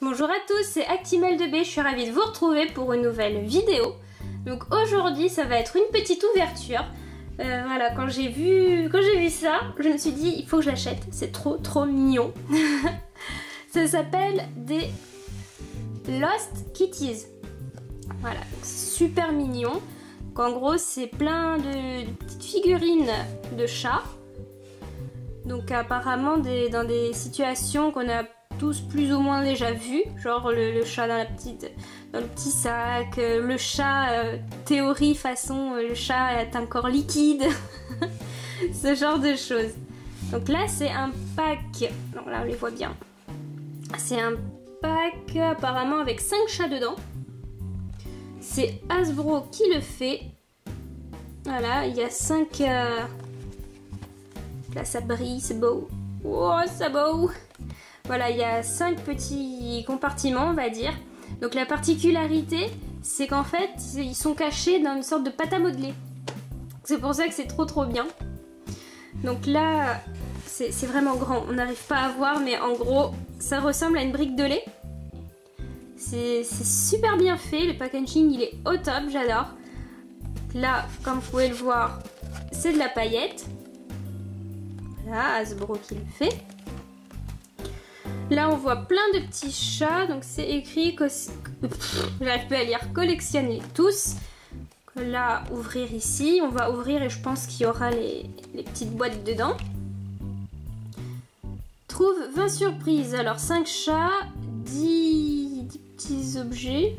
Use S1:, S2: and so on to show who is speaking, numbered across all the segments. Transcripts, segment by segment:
S1: Bonjour à tous, c'est Actimel2B, je suis ravie de vous retrouver pour une nouvelle vidéo. Donc aujourd'hui ça va être une petite ouverture. Voilà, quand j'ai vu ça, je me suis dit il faut que je l'achète, c'est trop mignon. Ça s'appelle des Lost Kitties. Voilà, c'est super mignon. Donc en gros c'est plein de petites figurines de chats. Donc apparemment dans des situations qu'on a tous plus ou moins déjà vues, genre le chat dans le petit sac, le chat théorie façon le chat est un corps liquide, ce genre de choses. Donc là c'est un pack, donc là on les voit bien, c'est un pack apparemment avec 5 chats dedans. C'est Hasbro qui le fait. Voilà, il y a 5... Là ça brille, c'est beau. Oh, c'est beau. Voilà, il y a 5 petits compartiments, on va dire. Donc la particularité, c'est qu'en fait, ils sont cachés dans une sorte de pâte à modeler. C'est pour ça que c'est trop bien. Donc là, c'est vraiment grand. On n'arrive pas à voir, mais en gros, ça ressemble à une brique de lait. C'est super bien fait. Le packaging, il est au top, j'adore. Là, comme vous pouvez le voir, c'est de la paillette. Voilà, Hasbro qui le fait. Là, on voit plein de petits chats. Donc, c'est écrit que... J'arrive pas à lire. Collectionnez tous. Là, ouvrir ici. On va ouvrir et je pense qu'il y aura les petites boîtes dedans. Trouve 20 surprises. Alors, 5 chats, 10 petits objets,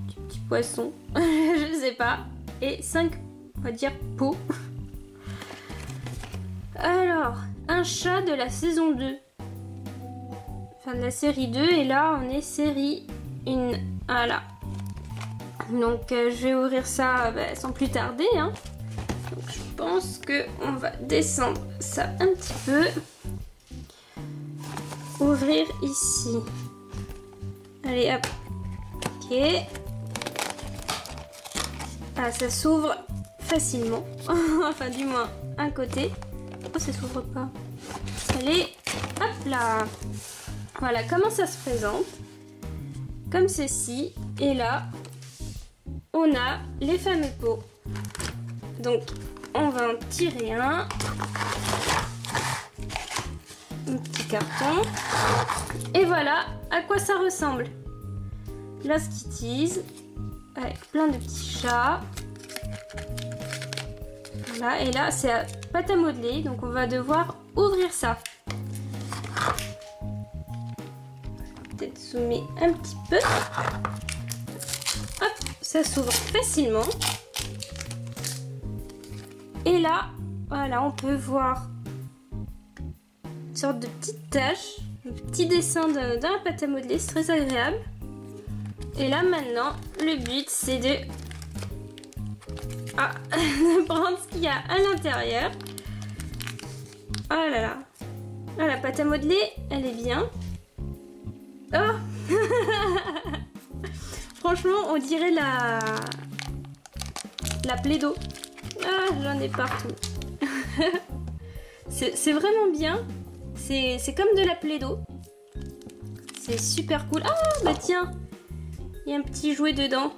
S1: 10 petits poissons, je sais pas. Et 5, on va dire, pots. Alors, un chat de la saison 2. Enfin, de la série 2. Et là, on est série 1. Voilà. Donc, je vais ouvrir ça sans plus tarder. Hein. Donc, je pense qu'on va descendre ça un petit peu. Ouvrir ici. Allez, hop. Ok. Ah, ça s'ouvre facilement. Enfin, du moins, un côté. Oh, ça s'ouvre pas. Allez, hop là. Voilà, comment ça se présente. Comme ceci. Et là, on a les fameux pots. Donc, on va en tirer un. Un petit carton. Et voilà à quoi ça ressemble. Lost Kitties. Avec plein de petits chats. Voilà, et là, c'est à pâte à modeler. Donc, on va devoir ouvrir ça. Peut-être zoomer un petit peu. Hop, ça s'ouvre facilement. Et là, voilà, on peut voir une sorte de petite tache, un petit dessin dans la pâte à modeler, c'est très agréable. Et là maintenant, le but c'est de prendre ce qu'il y a à l'intérieur. Oh là là. Ah, la pâte à modeler, elle est bien. Oh franchement, on dirait la Play-Doh. Ah, j'en ai partout. C'est vraiment bien. C'est comme de la Play-Doh. C'est super cool. Ah, bah tiens, il y a un petit jouet dedans.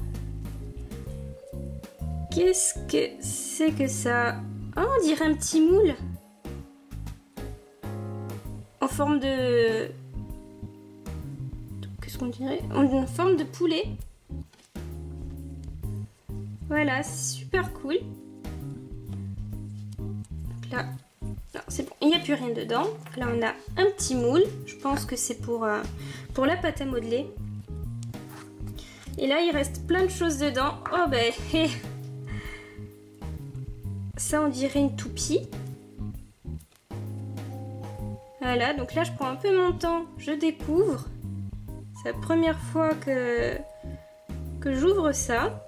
S1: Qu'est-ce que c'est que ça? Oh, on dirait un petit moule. En forme de... Qu'est-ce qu'on dirait? En forme de poulet. Voilà, c'est super cool. Donc là, non, c'est bon, il n'y a plus rien dedans. Là, on a un petit moule. Je pense que c'est pour la pâte à modeler. Et là, il reste plein de choses dedans. Oh, ben... Ça, on dirait une toupie. Voilà, donc là, je prends un peu mon temps. Je découvre. C'est la première fois que j'ouvre ça.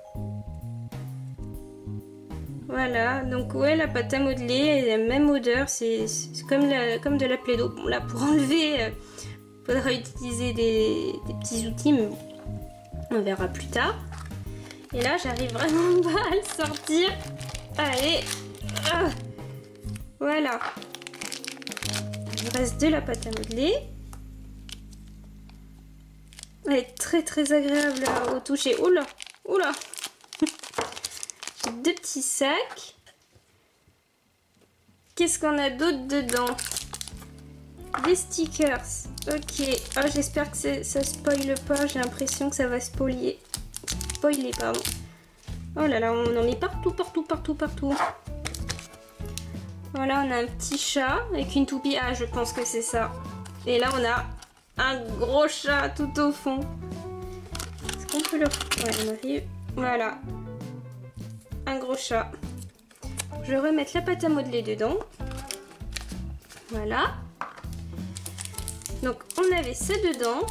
S1: Voilà, donc ouais, la pâte à modeler, elle a la même odeur. C'est comme de la Play-Doh. Bon, là, pour enlever, faudra utiliser des petits outils, mais bon, on verra plus tard. Et là, j'arrive vraiment pas à le sortir. Allez, voilà. Il reste de la pâte à modeler. Elle est très agréable au toucher. Oula, oula. J'ai 2 petits sacs. Qu'est-ce qu'on a d'autre dedans? Des stickers. Ok. Ah, j'espère que ça spoile pas. J'ai l'impression que ça va spoiler. Spoiler, pardon. Oh là là, on en met partout. Voilà, on a un petit chat avec une toupie. Ah, je pense que c'est ça. Et là, on a un gros chat tout au fond. Est-ce qu'on peut le... Ouais, on arrive. Voilà. Un gros chat. Je vais remettre la pâte à modeler dedans. Voilà. Donc, on avait ça dedans.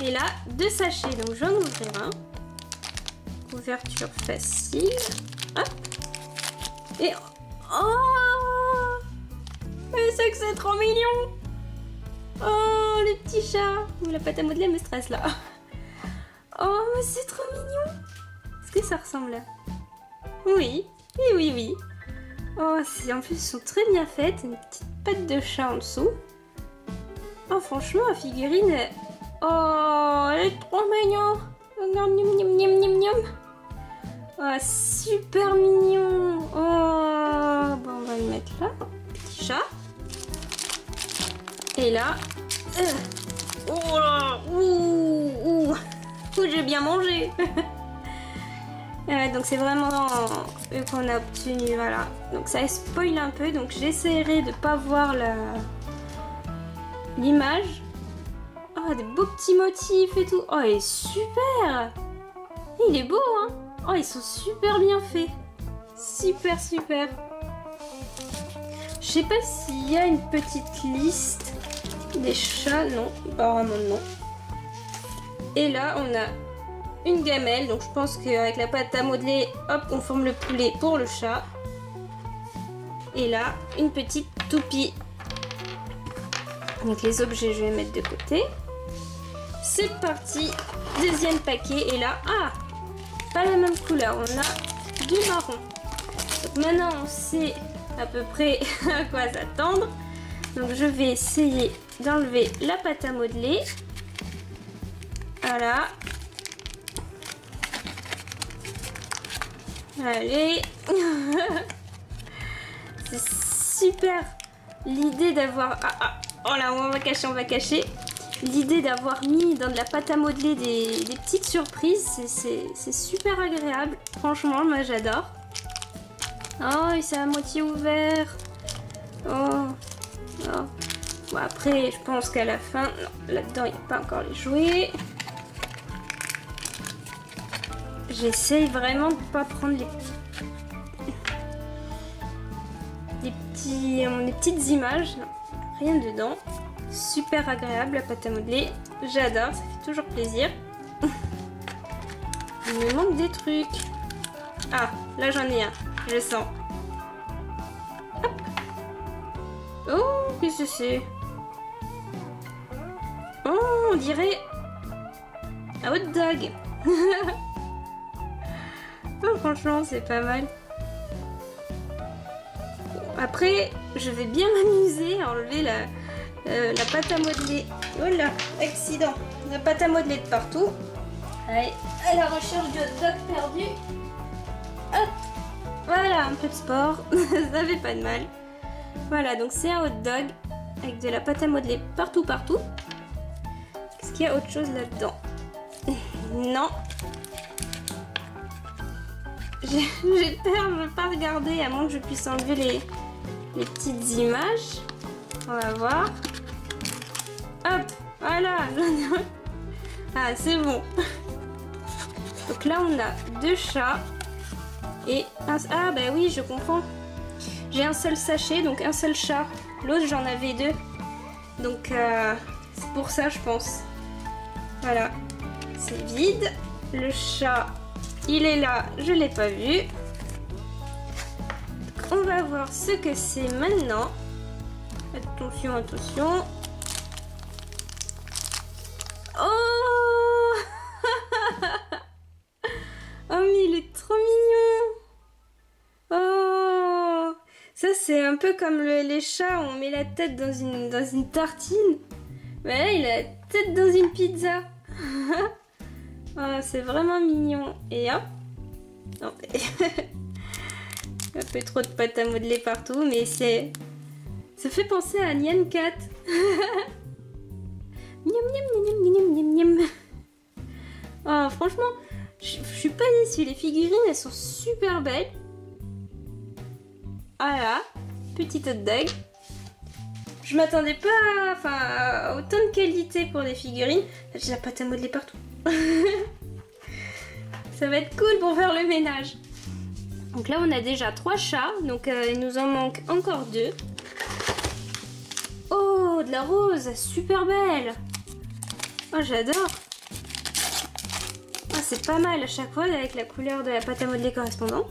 S1: Et là, 2 sachets. Donc, j'en ouvrir un. Ouverture facile. Hop. Et... Oh! Mais c'est que c'est trop mignon! Oh, le petit chat! La pâte à modeler me stresse là. Oh, mais c'est trop mignon! Est-ce que ça ressemble là? Oui, oui. Oh, en plus, elles sont très bien faites. Une petite patte de chat en dessous. Oh, franchement, la figurine... Oh, elle est trop mignonne! Oh, super mignon! Oh, bon, on va le mettre là. Petit chat. Et là... Oh là! Ouh, j'ai bien mangé! Donc c'est vraiment eux qu'on a obtenu, voilà. Donc ça spoil un peu, donc j'essaierai de pas voir l'image. Oh, des beaux petits motifs et tout. Oh, il est super! Il est beau, hein? Oh, ils sont super bien faits. Super. Je sais pas s'il y a une petite liste des chats. Non, apparemment non. Et là, on a une gamelle. Donc, je pense qu'avec la pâte à modeler, hop, on forme le poulet pour le chat. Et là, une petite toupie. Donc, les objets, je vais mettre de côté. C'est parti. Deuxième paquet. Et là, ah! Pas la même couleur, on a du marron. Donc maintenant on sait à peu près à quoi s'attendre. Donc je vais essayer d'enlever la pâte à modeler. Voilà. Allez. C'est super l'idée d'avoir... oh là, on va cacher. L'idée d'avoir mis dans de la pâte à modeler des petites surprises, c'est super agréable. Franchement, moi j'adore. Oh, et c'est à moitié ouvert. Oh. Bon, après, je pense qu'à la fin... Non, là-dedans, il n'y a pas encore les jouets. J'essaye vraiment de ne pas prendre les petites images. Non, rien dedans. Super agréable la pâte à modeler, j'adore, ça fait toujours plaisir. Il me manque des trucs. Ah, là j'en ai un, je sens. Hop. Oh, qu'est-ce que c'est? Oh, on dirait un hot dog. Oh, franchement, c'est pas mal. Après, je vais bien m'amuser à enlever la pâte à modeler. Oh là, accident. La pâte à modeler de partout. Allez, à la recherche du hot dog perdu. Hop. Voilà, un peu de sport. Ça fait pas de mal. Voilà, donc c'est un hot dog avec de la pâte à modeler partout. Est-ce qu'il y a autre chose là-dedans? Non. J'ai peur, je ne veux pas regarder à moins que je puisse enlever les petites images. On va voir. Hop, voilà. Ah, c'est bon. Donc là, on a 2 chats. Et un... Ah, bah oui, je comprends. J'ai un seul sachet, donc un seul chat. L'autre, j'en avais 2. Donc, c'est pour ça, je pense. Voilà. C'est vide. Le chat, il est là. Je l'ai pas vu. Donc, on va voir ce que c'est maintenant. Attention. Oh. Oh, mais il est trop mignon. Oh. Ça, c'est un peu comme les chats, on met la tête dans une tartine. Mais là, il a la tête dans une pizza. Oh, c'est vraiment mignon. Et hop. Non, un peu trop de pâte à modeler partout, mais c'est... Ça fait penser à Nyan Cat. Miam, miam, miam, miam, miam, miam. Oh, franchement, je suis pas déçue. Les figurines, elles sont super belles. Voilà, petit hot dog. Je m'attendais pas à autant de qualité pour les figurines. J'ai la pâte à modeler partout. Ça va être cool pour faire le ménage. Donc là, on a déjà 3 chats. Donc il nous en manque encore 2. Oh, de la rose, super belle. Oh, j'adore. Ah, c'est pas mal à chaque fois avec la couleur de la pâte à modeler correspondante.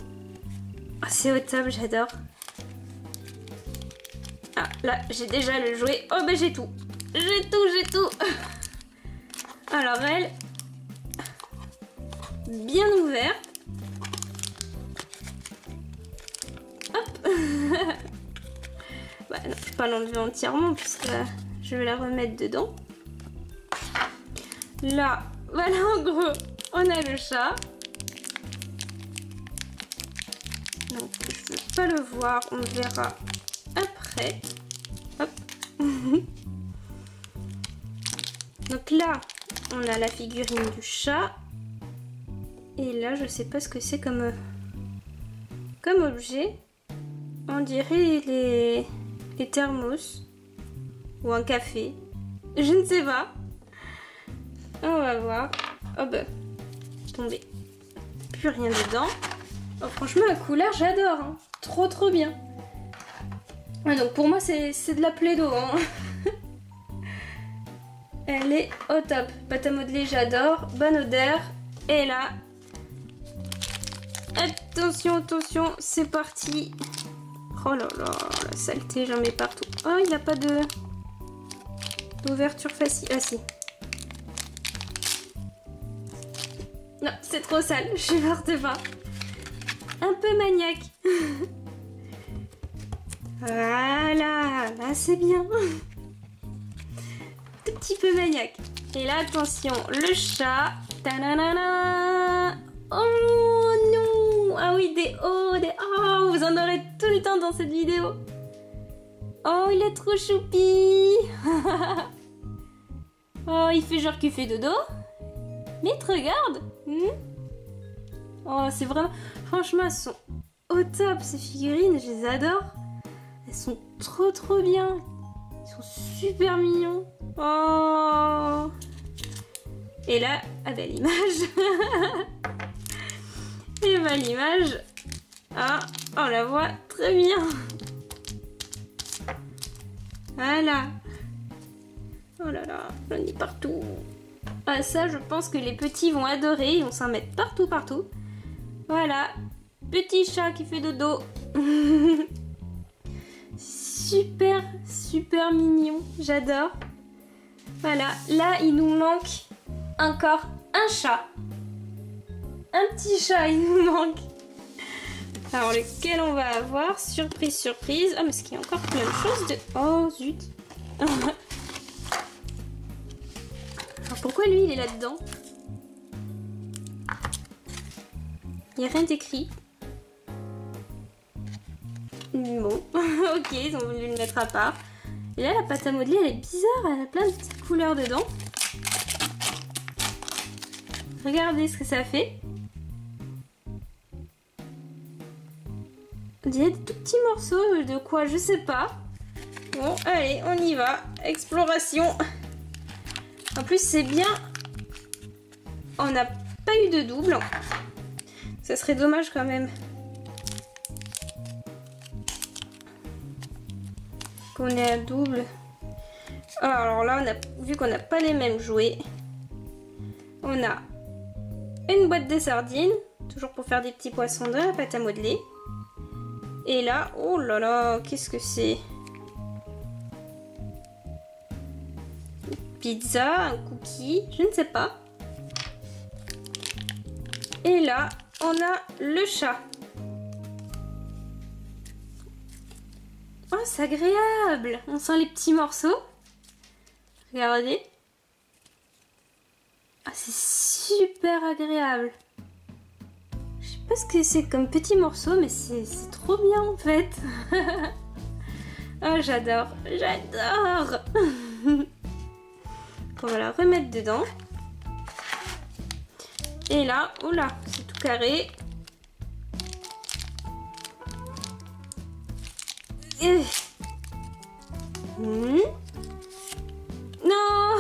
S1: Ah, c'est au top, j'adore. Ah, là, j'ai déjà le jouet. Oh, ben j'ai tout. J'ai tout. Alors, elle, bien ouverte. Hop. Bah non, je vais pas l'enlever entièrement puisque je vais la remettre dedans. Là, voilà, en gros, on a le chat. Donc, je ne veux pas le voir, on le verra après. Hop. Donc là, on a la figurine du chat. Et là, je sais pas ce que c'est comme objet. On dirait les thermos. Ou un café. Je ne sais pas. On va voir. Oh bah, tombé. Plus rien dedans. Oh, franchement, la couleur, j'adore. Hein. Trop bien. Ouais, donc pour moi, c'est de la Play-Doh. Hein. Elle est au top. Pâte à modeler, j'adore. Bonne odeur. Et là, attention, c'est parti. Oh là là, la saleté, j'en mets partout. Oh, il n'y a pas d'ouverture facile. Ah si. Non, c'est trop sale, je supporte pas. Un peu maniaque. Voilà, là c'est bien. Tout petit peu maniaque. Et là, attention, le chat. Ta-na-na-na. Oh non. Ah oui, des hauts, des... Oh, vous en aurez tout le temps dans cette vidéo. Oh, il est trop choupi. Oh, il fait genre qu'il fait dodo. Mais te regarde. Oh, c'est vraiment... Franchement, elles sont au top, ces figurines. Je les adore. Elles sont trop bien. Ils sont super mignons. Oh. Et là, ah ben l'image. Et ben l'image. Ah, on la voit très bien. Voilà. Oh là là, j'en ai partout. Ah ça, je pense que les petits vont adorer. Ils vont s'en mettre partout. Voilà. Petit chat qui fait dodo. Super mignon. J'adore. Voilà. Là, il nous manque encore un chat. Un petit chat, il nous manque. Alors, lequel on va avoir? Surprise. Ah, mais est-ce qu'il y a encore plein de choses de... Oh, zut. Alors, pourquoi lui, il est là-dedans? Il n'y a rien d'écrit. Bon, ok, ils ont voulu le mettre à part. Et là, la pâte à modeler, elle est bizarre. Elle a plein de petites couleurs dedans. Regardez ce que ça fait. Il y a des tout petits morceaux de quoi, je sais pas. Bon, allez, on y va. Exploration. En plus, c'est bien. On n'a pas eu de double. Ça serait dommage quand même. Qu'on ait un double. Alors là, on a vu qu'on n'a pas les mêmes jouets. On a une boîte de sardines. Toujours pour faire des petits poissons dans la pâte à modeler. Et là, oh là là, qu'est-ce que c'est? Pizza, un cookie, je ne sais pas. Et là, on a le chat. Oh, c'est agréable. On sent les petits morceaux. Regardez. Ah, c'est super agréable. Je sais pas ce que c'est comme petit morceau, mais c'est trop bien en fait. Oh, j'adore, j'adore. On va la remettre dedans. Et là, oula, c'est tout carré. Et... Non.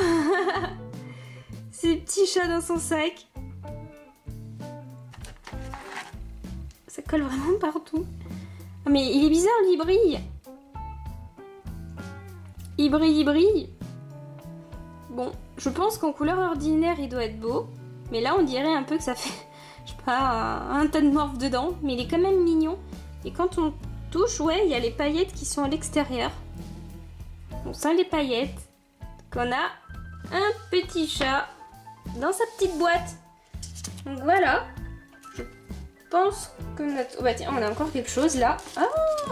S1: Ces petits chats dans son sac. Ça colle vraiment partout. Ah, mais il est bizarre, lui, il brille. Il brille, il brille. Bon, je pense qu'en couleur ordinaire, il doit être beau. Mais là, on dirait un peu que ça fait, je sais pas, un tas de morph dedans. Mais il est quand même mignon. Et quand on touche, ouais, il y a les paillettes qui sont à l'extérieur. On sent les paillettes. Donc on a un petit chat dans sa petite boîte. Donc voilà. Je pense que notre... Oh bah tiens, on a encore quelque chose là. Ah,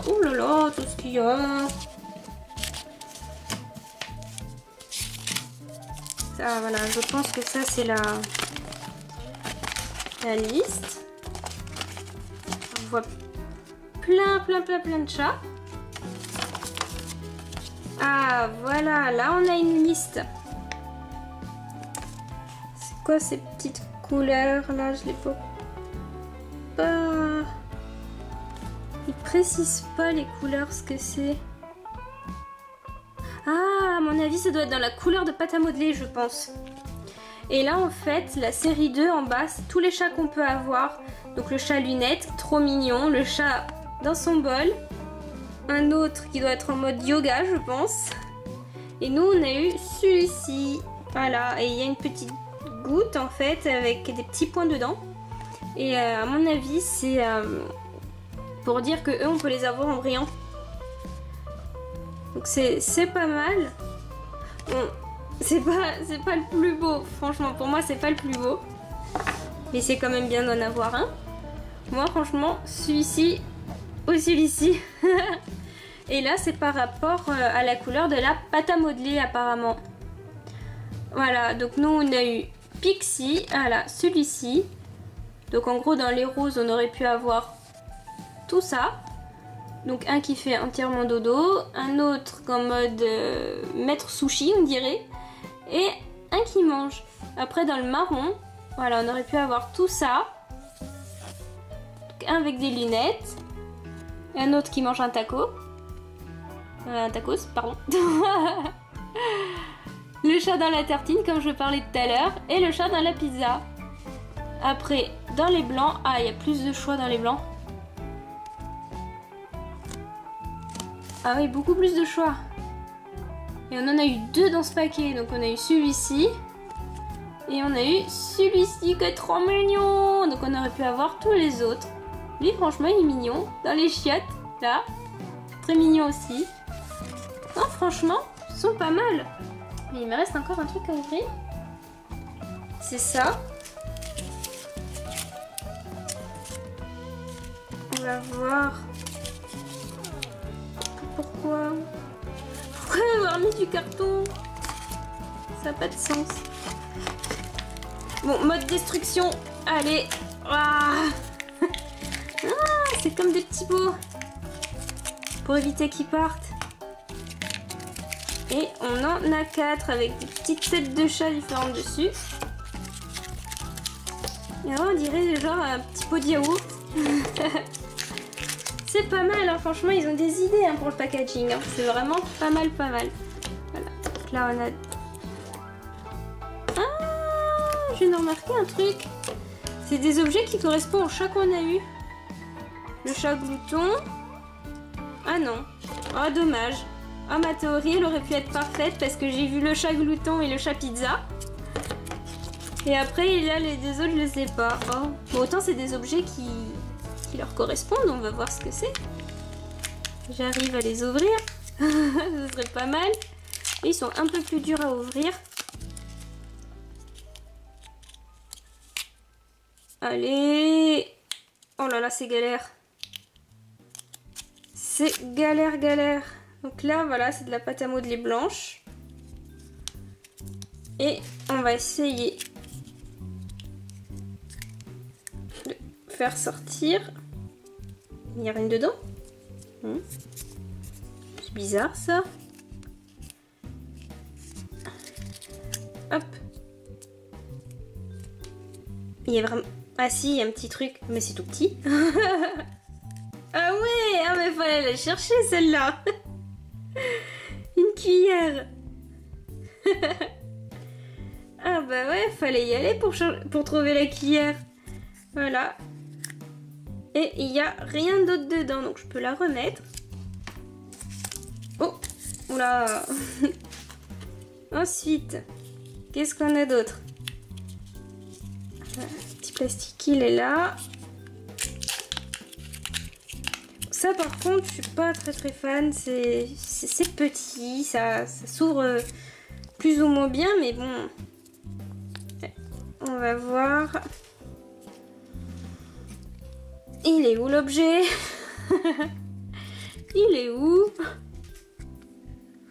S1: oh là là, tout ce qu'il y a. Ça, voilà, je pense que ça c'est la liste. On voit plein de chats. Ah voilà, là on a une liste. C'est quoi ces petites couleurs là? Je les vois pas. Ils précisent pas les couleurs, ce que c'est. Ah, à mon avis, ça doit être dans la couleur de pâte à modeler, je pense. Et là, en fait, la série 2 en bas, c'est tous les chats qu'on peut avoir. Donc le chat lunettes, trop mignon. Le chat dans son bol. Un autre qui doit être en mode yoga, je pense. Et nous, on a eu celui-ci. Voilà, et il y a une petite goutte, en fait, avec des petits points dedans. Et à mon avis, c'est pour dire que eux, on peut les avoir en brillant. Donc c'est pas mal. Bon, c'est pas le plus beau. Franchement, pour moi, c'est pas le plus beau. Mais c'est quand même bien d'en avoir un. Moi, franchement, celui-ci ou celui-ci. Et là, c'est par rapport à la couleur de la pâte à modeler, apparemment. Voilà, donc nous, on a eu Pixie. Voilà, celui-ci. Donc en gros, dans les roses, on aurait pu avoir tout ça. Donc un qui fait entièrement dodo, un autre en mode maître sushi, on dirait, et un qui mange. Après dans le marron, voilà, on aurait pu avoir tout ça. Donc, un avec des lunettes, et un autre qui mange un taco. Un tacos, pardon. Le chat dans la tartine, comme je parlais tout à l'heure, et le chat dans la pizza. Après, dans les blancs, ah, il y a plus de choix dans les blancs. Ah oui, beaucoup plus de choix. Et on en a eu deux dans ce paquet. Donc on a eu celui-ci. Et on a eu celui-ci qui est trop mignon. Donc on aurait pu avoir tous les autres. Lui, franchement, il est mignon. Dans les chiottes, là. Très mignon aussi. Non, franchement, ils sont pas mal. Mais il me reste encore un truc à ouvrir. C'est ça. On va voir. Pourquoi avoir mis du carton? Ça n'a pas de sens. Bon, mode destruction. Allez. Ah, c'est comme des petits pots. Pour éviter qu'ils partent. Et on en a 4 avec des petites têtes de chat différentes dessus. Et là, on dirait genre un petit pot de yaourt. C'est pas mal, hein. Franchement, ils ont des idées pour le packaging. Hein. C'est vraiment pas mal. Voilà. Donc là, on a... Ah, je viens de remarquer un truc. C'est des objets qui correspondent au chat qu'on a eu. Le chat glouton. Ah non. Oh, dommage. Oh, ma théorie, elle aurait pu être parfaite parce que j'ai vu le chat glouton et le chat pizza. Et après, il y a les deux autres, je ne sais pas. Oh. Bon, autant c'est des objets qui leur correspondent. On va voir ce que c'est. J'arrive à les ouvrir. Ce serait pas mal. Et ils sont un peu plus durs à ouvrir. Allez. Oh là là, c'est galère. C'est galère. Donc là, voilà, c'est de la pâte à modeler blanche. Et on va essayer de faire sortir. Il n'y a rien dedans. C'est bizarre ça. Hop. Il y a vraiment... Ah si, il y a un petit truc, mais c'est tout petit. Ah ouais, ah mais fallait la chercher celle-là. Une cuillère. Ah bah ouais, fallait y aller pour trouver la cuillère. Voilà. Et il n'y a rien d'autre dedans, donc je peux la remettre. Oh, oula. Ensuite, qu'est-ce qu'on a d'autre? Le petit plastique, il est là. Ça par contre, je suis pas très fan. C'est petit, ça s'ouvre plus ou moins bien, mais bon. On va voir. Il est où l'objet? Il est où?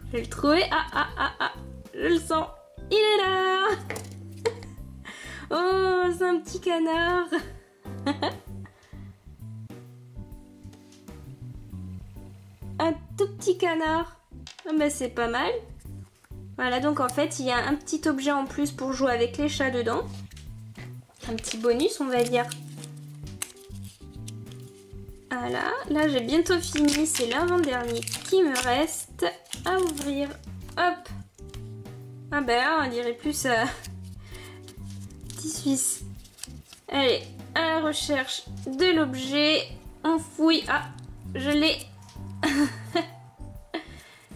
S1: Je vais le trouver. Ah, je le sens. Il est là. Oh, c'est un petit canard. Un tout petit canard. Ah bah c'est pas mal. Voilà, donc en fait, il y a un petit objet en plus pour jouer avec les chats dedans. Un petit bonus, on va dire. Voilà, là j'ai bientôt fini, c'est l'avant-dernier qui me reste à ouvrir. Hop. Ah ben là, on dirait plus petit Suisse. Allez, à la recherche de l'objet. On fouille. Ah, je l'ai.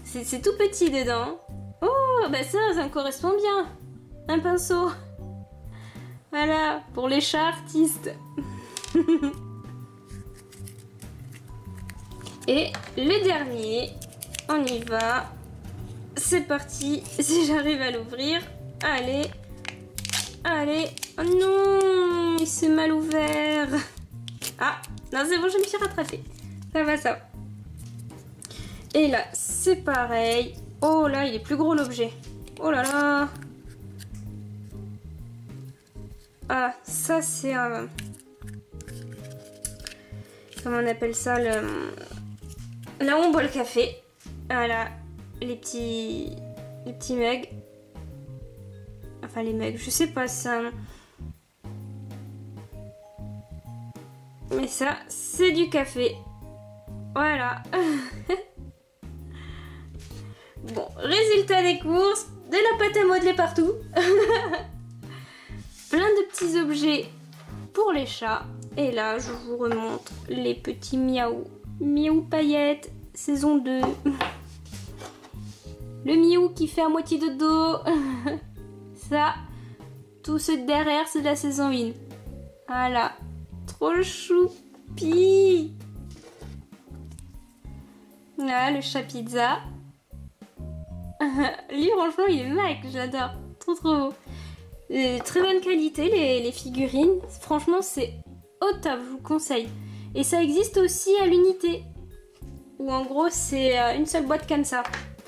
S1: C'est tout petit dedans. Oh, bah ça me correspond bien. Un pinceau. Voilà, pour les chats artistes. Et le dernier, on y va. C'est parti, si j'arrive à l'ouvrir. Allez, allez. Oh non, il s'est mal ouvert. Ah, non c'est bon, je me suis rattrapée. Ça va, ça va. Et là, c'est pareil. Oh là, il est plus gros l'objet. Oh là là. Ah, ça c'est un... Comment on appelle ça, là où on boit le café. Voilà, les petits mugs. Enfin les mugs, je sais pas ça. Mais ça, c'est du café. Voilà. Bon, résultat des courses, de la pâte à modeler partout. Plein de petits objets pour les chats. Et là, je vous remontre les petits miaou. Miaou paillettes, saison 2. Le miaou qui fait à moitié de dos. Ça, tout ce derrière, c'est de la saison 1. Voilà. Trop choupi. Là, le chat pizza. Lui, franchement, il est mag, j'adore. Trop beau. Très bonne qualité, les figurines. Franchement, c'est au top, je vous conseille. Et ça existe aussi à l'unité. Où en gros, c'est une seule boîte comme ça.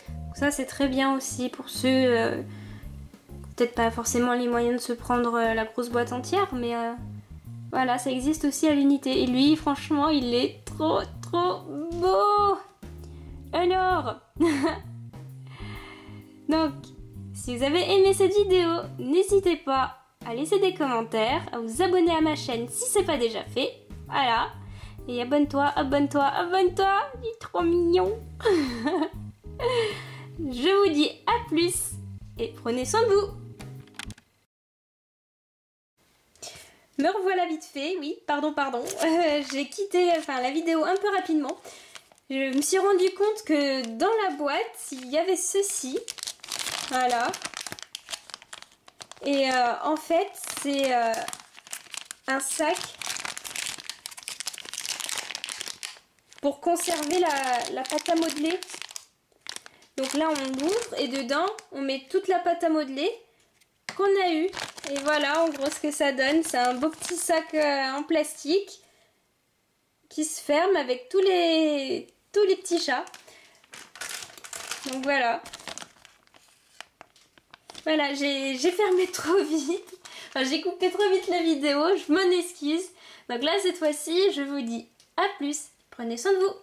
S1: Donc ça, c'est très bien aussi pour ceux... peut-être pas forcément les moyens de se prendre la grosse boîte entière, mais voilà, ça existe aussi à l'unité. Et lui, franchement, il est trop beau. Alors donc, si vous avez aimé cette vidéo, n'hésitez pas à laisser des commentaires, à vous abonner à ma chaîne si c'est pas déjà fait. Voilà. Et abonne-toi, il est trop mignon. Je vous dis à plus et prenez soin de vous. Me revoilà vite fait, oui, pardon. J'ai quitté la vidéo un peu rapidement. Je me suis rendu compte que dans la boîte, il y avait ceci. Voilà. Et en fait, c'est un sac pour conserver la pâte à modeler. Donc là, on l'ouvre et dedans, on met toute la pâte à modeler qu'on a eue. Et voilà, en gros, ce que ça donne. C'est un beau petit sac en plastique qui se ferme avec tous les petits chats. Donc voilà. Voilà, j'ai fermé trop vite. Enfin, j'ai coupé trop vite la vidéo, je m'en excuse. Donc là, cette fois-ci, je vous dis à plus. Prenez soin de vous.